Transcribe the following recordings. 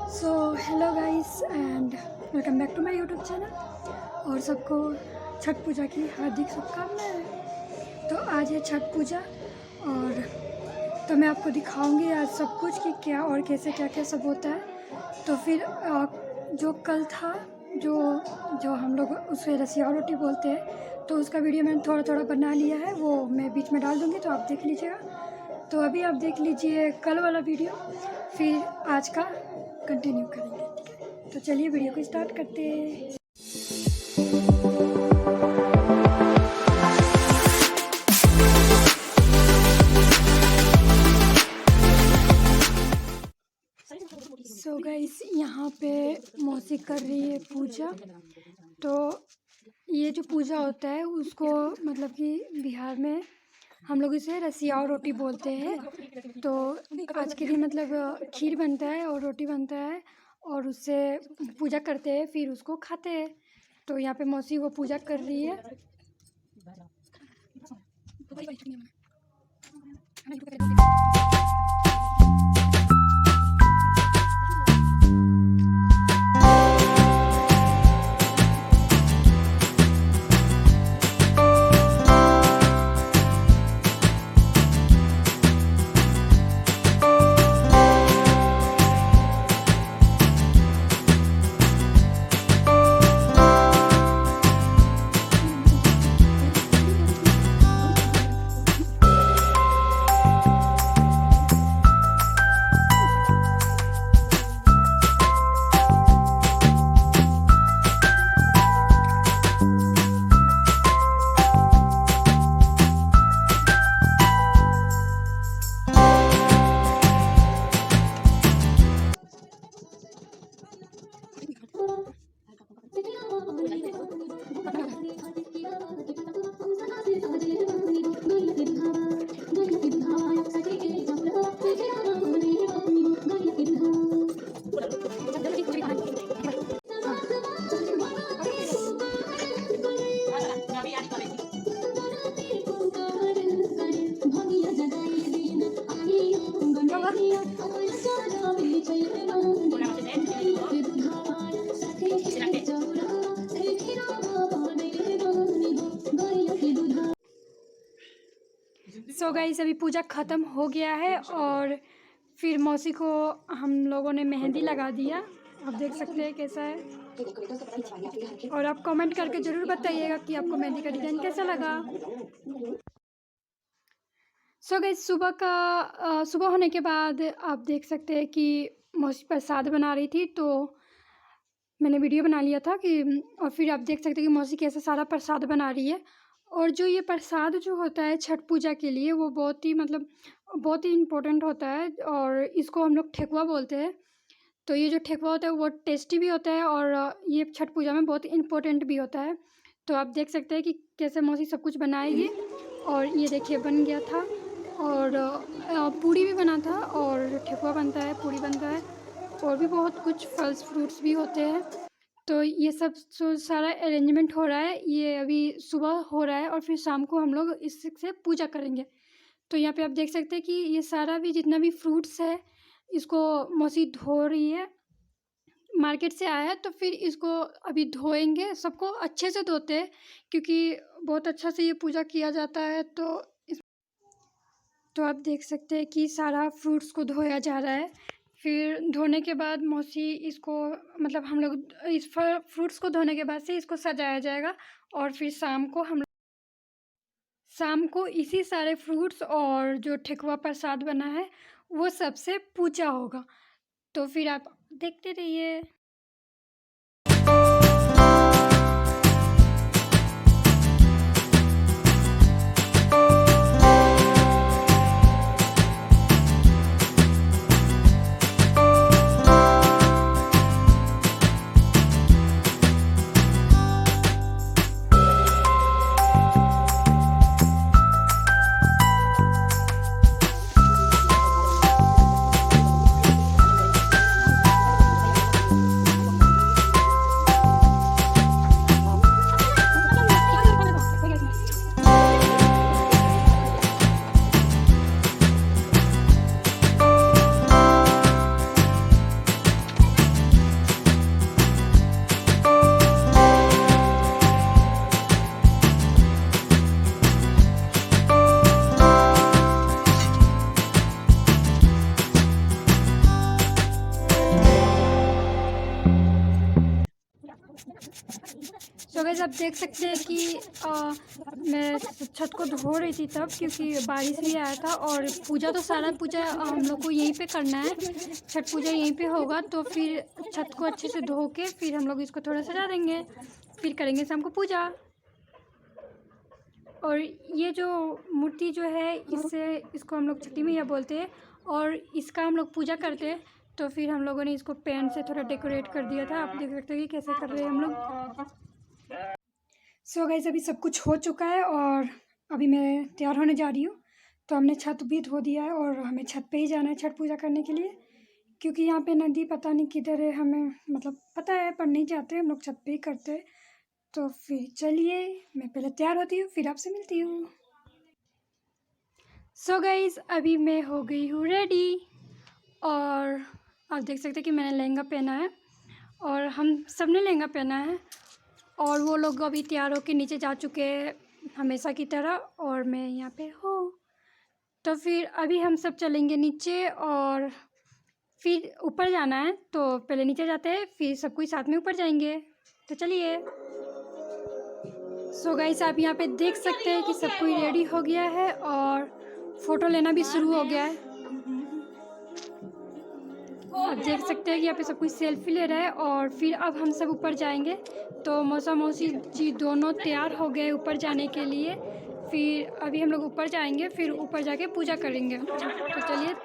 So hello guys and welcome back to my YouTube channel. और सबको छठ पूजा की हार्दिक शुभकामनाएं। तो आज है छठ पूजा और तो मैं आपको दिखाऊंगी आज सब कुछ कि क्या और कैसे क्या क्या सब होता है। तो फिर जो कल था जो जो हम लोग उसे रसिया रोटी बोलते हैं, तो उसका वीडियो मैंने थोड़ा थोड़ा बना लिया है, वो मैं बीच में डाल दूँगी तो आप देख लीजिएगा। तो अभी आप देख लीजिए कल वाला वीडियो, फिर आज का कंटिन्यू करेंगे, ठीक है। तो चलिए वीडियो को स्टार्ट करते हैं। सो गाइस यहाँ पे मौसी कर रही है पूजा। तो ये जो पूजा होता है उसको मतलब कि बिहार में हम लोग इसे रसिया और रोटी बोलते हैं। तो आज के दिन मतलब खीर बनता है और रोटी बनता है और उससे पूजा करते हैं, फिर उसको खाते हैं। तो यहाँ पे मौसी वो पूजा कर रही है। सो गाइस अभी पूजा ख़त्म हो गया है और फिर मौसी को हम लोगों ने मेहंदी लगा दिया। आप देख सकते हैं कैसा है और आप कमेंट करके ज़रूर बताइएगा कि आपको मेहंदी का डिज़ाइन कैसा लगा। सो गाइस सुबह होने के बाद आप देख सकते हैं कि मौसी प्रसाद बना रही थी, तो मैंने वीडियो बना लिया था कि और फिर आप देख सकते हैं कि मौसी कैसा सारा प्रसाद बना रही है। और जो ये प्रसाद जो होता है छठ पूजा के लिए वो बहुत ही इम्पोर्टेंट होता है और इसको हम लोग ठेकुआ बोलते हैं। तो ये जो ठेकुआ होता है वो टेस्टी भी होता है और ये छठ पूजा में बहुत इम्पोर्टेंट भी होता है। तो आप देख सकते हैं कि कैसे मौसी सब कुछ बनाएगी। और ये देखिए बन गया था और पूड़ी भी बना था और ठेकुआ बनता है, पूड़ी बनता है और भी बहुत कुछ फल्स फ्रूट्स भी होते हैं। तो ये सब जो सारा अरेंजमेंट हो रहा है ये अभी सुबह हो रहा है और फिर शाम को हम लोग इससे पूजा करेंगे। तो यहाँ पे आप देख सकते हैं कि ये सारा भी जितना भी फ्रूट्स है इसको मौसी धो रही है, मार्केट से आया है। तो फिर इसको अभी धोएंगे, सबको अच्छे से धोते हैं क्योंकि बहुत अच्छा से ये पूजा किया जाता है। तो आप देख सकते हैं कि सारा फ्रूट्स को धोया जा रहा है। फिर धोने के बाद मौसी इसको मतलब हम लोग इस फ्रूट्स को धोने के बाद से इसको सजाया जाएगा और फिर शाम को इसी सारे फ्रूट्स और जो ठेकुआ प्रसाद बना है वो सबसे पूजा होगा। तो फिर आप देखते रहिए। सो गाइस आप देख सकते हैं कि मैं छत को धो रही थी तब, क्योंकि बारिश भी आया था और पूजा तो सारा पूजा हम लोग को यहीं पे करना है, छठ पूजा यहीं पे होगा। तो फिर छत को अच्छे से धो के फिर हम लोग इसको थोड़ा सजा देंगे, फिर करेंगे शाम को पूजा। और ये जो मूर्ति जो है इसको हम लोग छठी मैया बोलते हैं और इसका हम लोग पूजा करते हैं। तो फिर हम लोगों ने इसको पेंट से थोड़ा डेकोरेट कर दिया था। आप देख सकते हो कि कैसे कर रहे हैं हम लोग। सो गाइस अभी सब कुछ हो चुका है और अभी मैं तैयार होने जा रही हूँ। तो हमने छत भी धो दिया है और हमें छत पे ही जाना है छठ पूजा करने के लिए, क्योंकि यहाँ पे नदी पता नहीं किधर है, हमें मतलब पता है पर नहीं जाते, हम लोग छत पे ही करते हैं। तो फिर चलिए मैं पहले तैयार होती हूँ फिर आपसे मिलती हूँ। सो गाइस अभी मैं हो गई हूँ रेडी और आप देख सकते हैं कि मैंने लहंगा पहना है और हम सब ने लहंगा पहना है। और वो लोग अभी तैयार होकर नीचे जा चुके हैं हमेशा की तरह और मैं यहाँ पे हूँ। तो फिर अभी हम सब चलेंगे नीचे और फिर ऊपर जाना है। तो पहले नीचे जाते हैं फिर सब कोई साथ में ऊपर जाएंगे। तो चलिए। सो गाइस आप यहाँ पे देख सकते हैं कि सब कोई रेडी हो गया है और फ़ोटो लेना भी शुरू हो गया है। आप देख सकते हैं कि यहाँ पे सब कोई सेल्फी ले रहा है और फिर अब हम सब ऊपर जाएंगे। तो मौसा मौसी जी दोनों तैयार हो गए ऊपर जाने के लिए। फिर अभी हम लोग ऊपर जाएंगे फिर ऊपर जाके पूजा करेंगे। तो चलिए।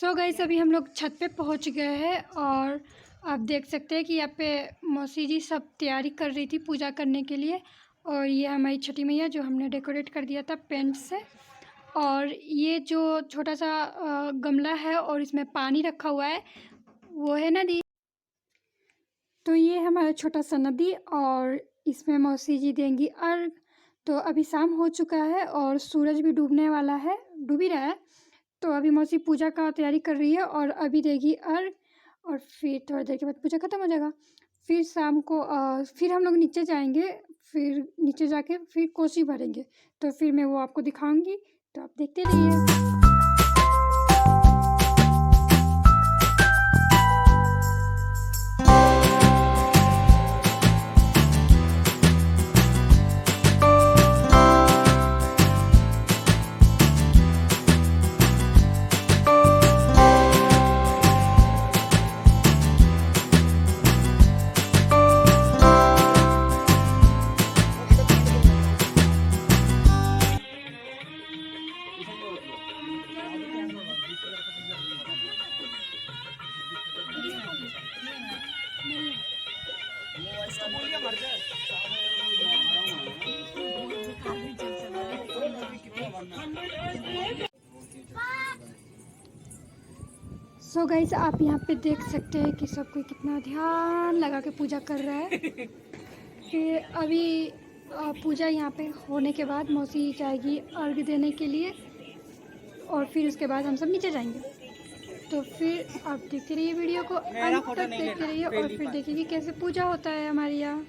सो गाइस अभी हम लोग छत पे पहुंच गए हैं और आप देख सकते हैं कि यहाँ पे मौसी जी सब तैयारी कर रही थी पूजा करने के लिए। और ये हमारी छठी मैया जो हमने डेकोरेट कर दिया था पेंट से। और ये जो छोटा सा गमला है और इसमें पानी रखा हुआ है वो है नदी। तो ये हमारा छोटा सा नदी और इसमें मौसी जी देंगी अर्घ। तो अभी शाम हो चुका है और सूरज भी डूबने वाला है, डूब ही रहा है। तो अभी मौसी पूजा का तैयारी कर रही है और अभी देगी अर्घ और फिर थोड़ी देर के बाद पूजा ख़त्म हो जाएगा। फिर शाम को फिर हम लोग नीचे जाएंगे, फिर नीचे जाके फिर कोसी भरेंगे। तो फिर मैं वो आपको दिखाऊंगी, तो आप देखते रहिए। सो गाइस आप यहाँ पे देख सकते हैं कि सब कोई कितना ध्यान लगा के पूजा कर रहा है। फिर अभी पूजा यहाँ पे होने के बाद मौसी जाएगी अर्घ देने के लिए और फिर उसके बाद हम सब नीचे जाएंगे। तो फिर आप देखते रहिए वीडियो को अंत तक देखते रहिए और फिर देखिए कि कैसे पूजा होता है हमारे यहाँ।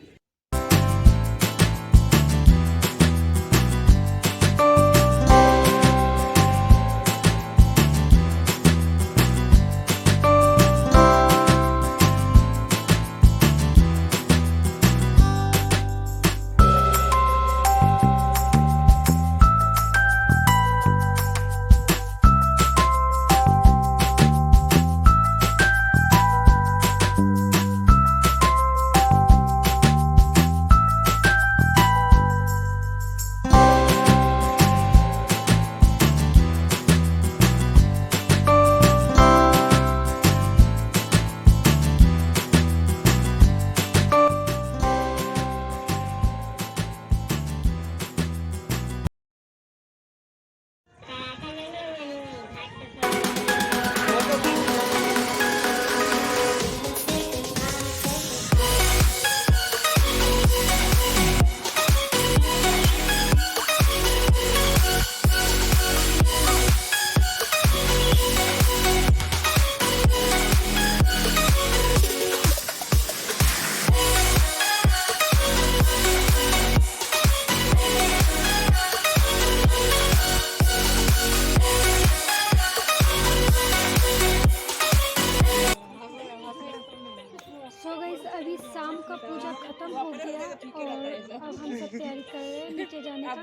नीचे जाने का।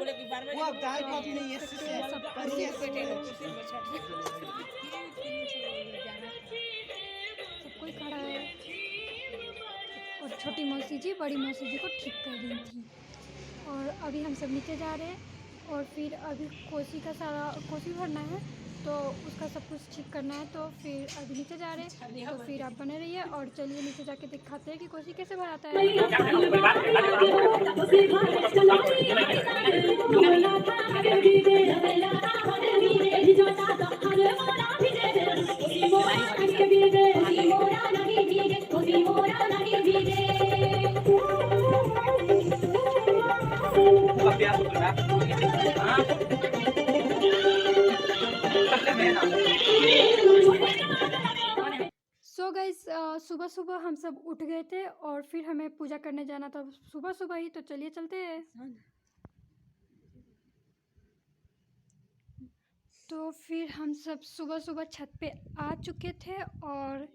सब कोई खड़ा है और छोटी मौसी जी बड़ी मौसी जी को ठीक कर रही थी। और अभी हम सब नीचे जा रहे हैं और फिर अभी कोसी का सारा कोसी भरना है तो उसका सब कुछ ठीक करना है। तो फिर अभी नीचे जा रहे हैं, तो फिर आप बने रहिए और चलिए नीचे जाके दिखाते हैं कि कोसी कैसे भराता है। सो गाइस सुबह सुबह हम सब उठ गए थे और फिर हमें पूजा करने जाना था सुबह सुबह ही। तो चलिए चलते हैं। तो फिर हम सब सुबह सुबह छत पे आ चुके थे और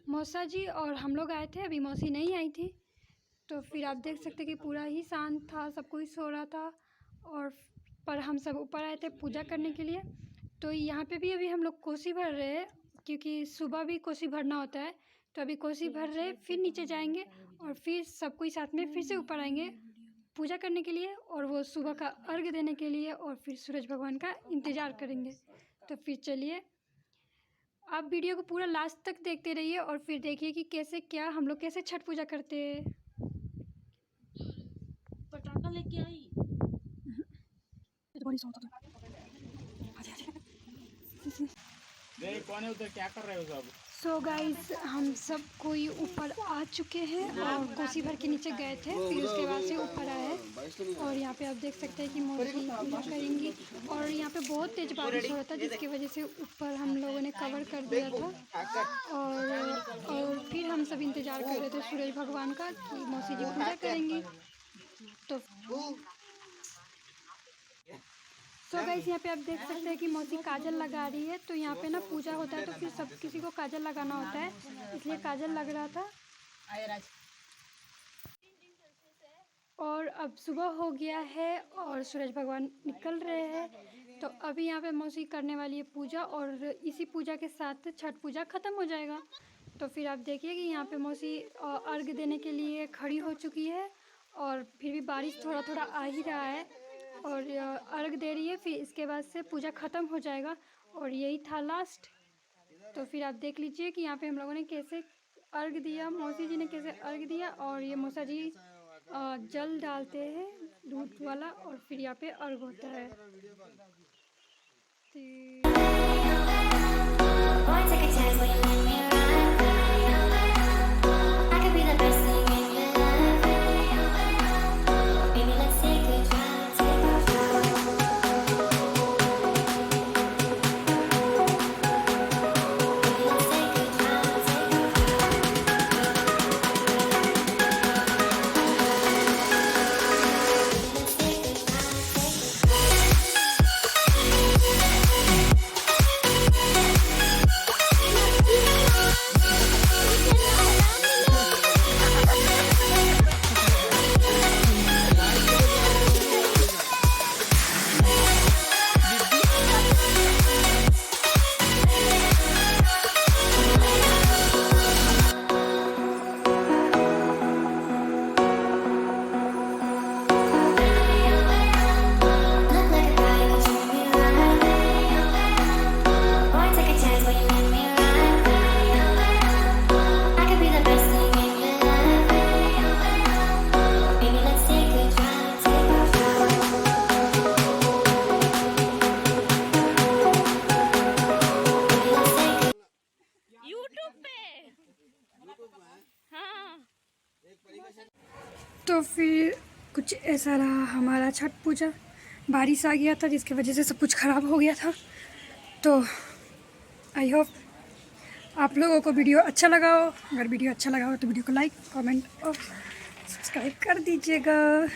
मौसा जी और हम लोग आए थे, अभी मौसी नहीं आई थी। तो फिर आप देख सकते कि पूरा ही शांत था, सब कोई सो रहा था और पर हम सब ऊपर आए थे पूजा करने के लिए। तो यहाँ पे भी अभी हम लोग कोसी भर रहे हैं क्योंकि सुबह भी कोसी भरना होता है। तो अभी कोसी भर रहे, फिर नीचे जाएंगे और फिर सब कोई साथ में फिर से ऊपर आएंगे पूजा करने के लिए और वो सुबह का अर्घ्य देने के लिए और फिर सूरज भगवान का इंतज़ार करेंगे। तो फिर चलिए आप वीडियो को पूरा लास्ट तक देखते रहिए और फिर देखिए कि कैसे क्या हम लोग कैसे छठ पूजा करते हैं। पटाखा लेके आई कौन है उधर, क्या कर रहे हो सब? सो गाइस हम सब कोई ऊपर आ चुके हैं और कोसी भर के नीचे गए थे, फिर उसके बाद से ऊपर आए और यहाँ पे आप देख सकते हैं कि मौसी पूजा करेंगी। और यहाँ पे बहुत तेज़ बारिश हो रहा था जिसकी वजह से ऊपर हम लोगों ने कवर कर दिया था और फिर हम सब इंतज़ार कर रहे थे सूरज भगवान का कि मौसी जी पूजा करेंगी। तो गाइस यहाँ पे आप देख सकते हैं कि मौसी काजल लगा रही है। तो यहाँ पे ना पूजा होता है तो फिर सब किसी को काजल लगाना होता है, इसलिए काजल लग रहा था। और अब सुबह हो गया है और सूरज भगवान निकल रहे हैं। तो अभी यहाँ पे मौसी करने वाली है पूजा और इसी पूजा के साथ छठ पूजा ख़त्म हो जाएगा। तो फिर आप देखिए कि यहाँ पे मौसी अर्घ देने के लिए खड़ी हो चुकी है और फिर भी बारिश थोड़ा थोड़ा आ ही रहा है और अर्घ दे रही है। फिर इसके बाद से पूजा ख़त्म हो जाएगा और यही था लास्ट। तो फिर आप देख लीजिए कि यहाँ पे हम लोगों ने कैसे अर्घ दिया, मौसी जी ने कैसे अर्घ दिया। और ये मौसा जी जल डालते हैं दूध वाला और फिर यहाँ पे अर्घ होता है। तो फिर कुछ ऐसा रहा हमारा छठ पूजा। बारिश आ गया था जिसकी वजह से सब कुछ ख़राब हो गया था। तो आई होप आप लोगों को वीडियो अच्छा लगा हो। अगर वीडियो अच्छा लगा हो तो वीडियो को लाइक, कमेंट और सब्सक्राइब कर दीजिएगा।